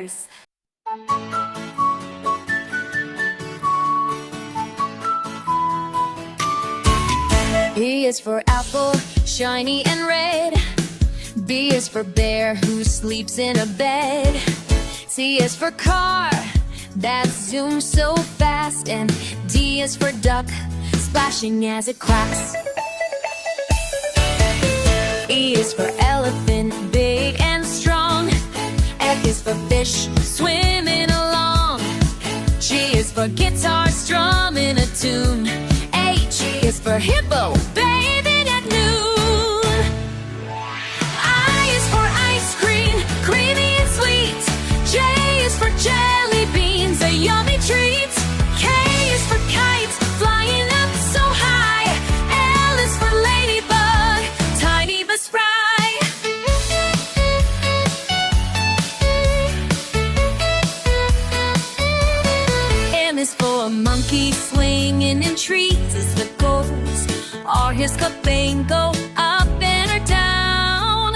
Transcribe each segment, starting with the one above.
learners. A is for apple, shiny and red. B is for bear, who sleeps in a bed. C is for car, that zooms so fast. And D is for duck, splashing as it quacks. E is for elephant, big and strong. F is for fish, swimming along. G is for guitar, strumming a tune. H is for hippo, bathing at noon. I is for ice cream, creamy and sweet. J is for jelly beans, a yummy treat. K is for kite, flying up so high. L is for ladybug, tiny but spry. M is for monkey, swinging in trees as the goes. R is Cobain, go up and or down.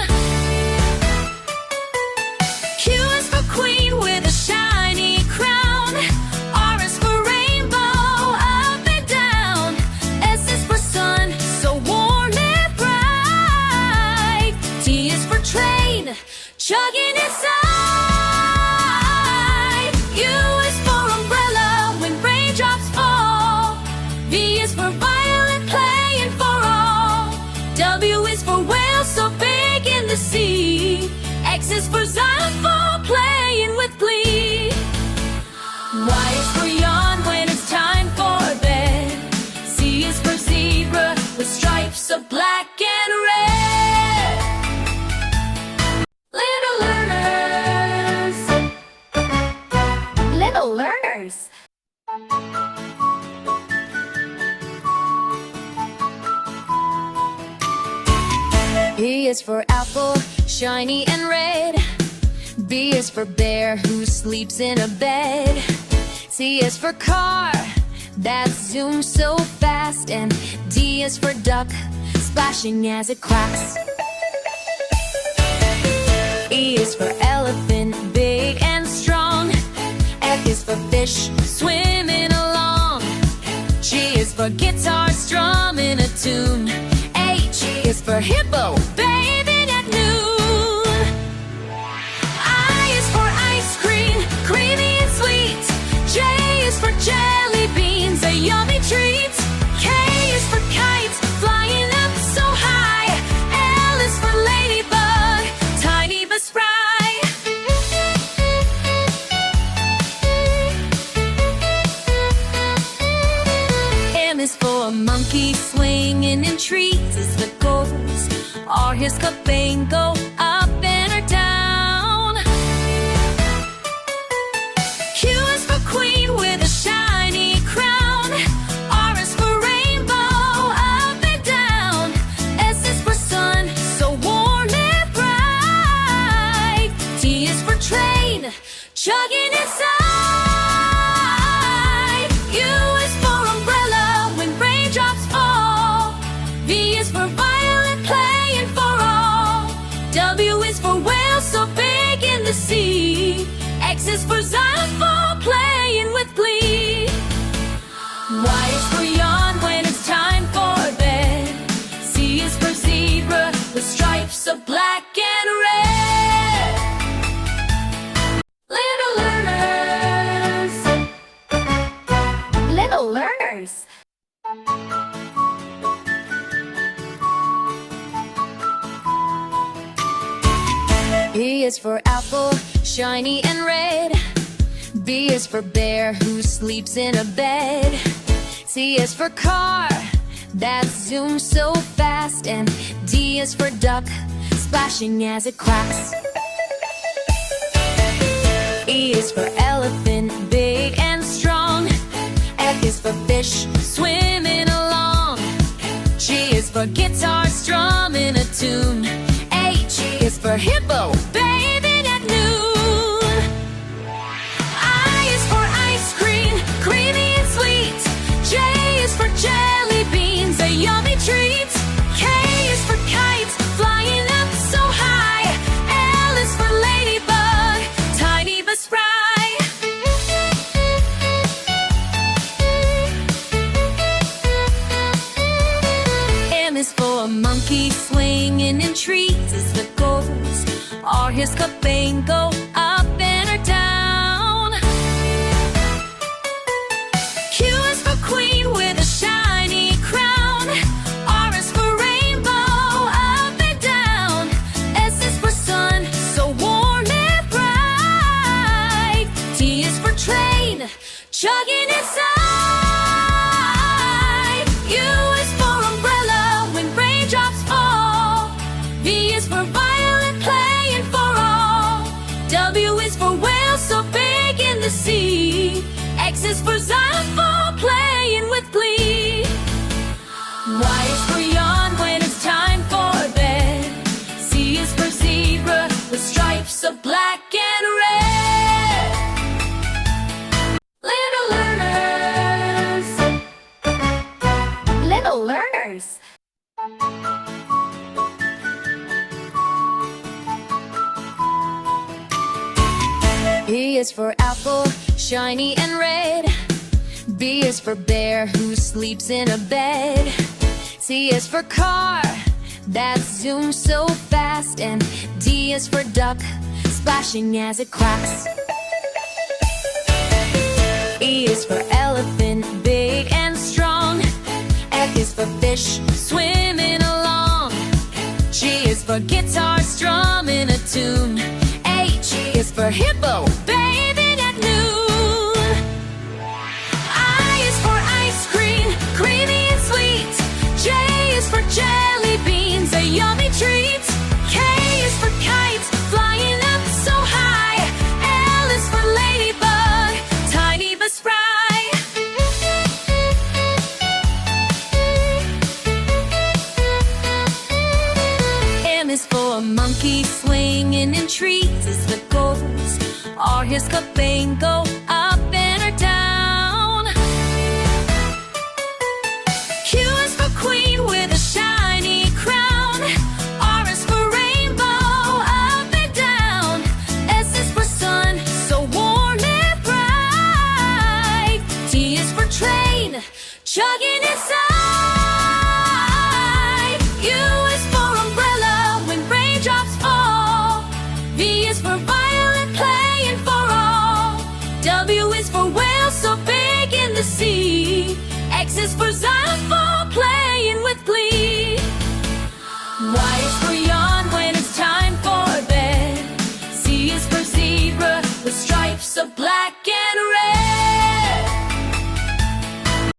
Q is for queen with a shiny crown. R is for rainbow, up and down. S is for sun, so warm and bright. T is for train, chugging inside. U is for umbrella when raindrops fall. V is for violet, playing for all. W is for whale, so big in the sea. X is for xylophone, playing with glee. Y is for yawn when it's time for bed. Z is for zebra with stripes of black and red. Little learners, little learners. A is for apple, shiny and red. B is for bear, who sleeps in a bed. C is for car, that zooms so fast. And D is for duck, splashing as it quacks. E is for elephant, big and strong. F is for fish, swimming along. G is for guitar, strumming a tune. H is for hippo, bathing at noon. I is for ice cream, creamy and sweet. J is for jelly beans, a yummy treat. K is for kite, flying up so high. L is for ladybug, tiny but spry. M is for monkey, swinging in trees as the goes. R is Cobain, go up and or down. Q is for queen with a shiny crown. R is for rainbow, up and down. S is for sun, so warm and bright. T is for train, chugging inside. U is for umbrella when raindrops fall. V is for violet, playing for all. W is for whale, so big in the sea. X is for xylophone, playing with glee. Y is for yawn when it's time for bed. C is for zebra with stripes of black and red. Little learners, little learners. A is for apple, shiny and red. B is for bear, who sleeps in a bed. C is for car, that zooms so fast. And D is for duck, splashing as it quacks. E is for elephant, big and strong. F is for fish, swimming along. G is for guitar, strumming a tune. H is for hippo, bathing at noon. I is for ice cream, creamy and sweet. J is for jelly beans, a yummy treat. K is for kite, flying up so high. L is for ladybug, tiny but spry. swinging in trees is the goals. R is for bingo, up and or down. Q is for queen with a shiny crown. R is for rainbow, up and down. S is for sun, so warm and bright. T is for train, chugging inside. U is for umbrella when raindrops fall. V is for violet, playing for all. W is for whale, so big in the sea. X is for xylophone, playing with glee. Y is for yawn when it's time for bed. Z is for zebra with stripes of black and red. Little learners, little learners. A is for apple, shiny and red. B is for bear who sleeps in a bed. C is for car that zooms so fast. And D is for duck, splashing as it quacks. E is for elephant, big and strong. F is for fish, swimming along. G is for guitar, strumming a tune. H is for hippo, bathing at noon. I is for ice cream, creamy and sweet. J is for jelly beans, a yummy treat. K is for kite, flying up so high. L is for ladybug, tiny but spry. M is for monkey, swinging in trees is the goals. R is for bingo, up and or down. Q is for queen with a shiny crown. R is for rainbow, up and down. S is for sun, so warm and bright. T is for train, chugging inside. U is for umbrella when raindrops fall. V is for violet, playing for all. W is for whale, so big in the sea. X is for xylophone,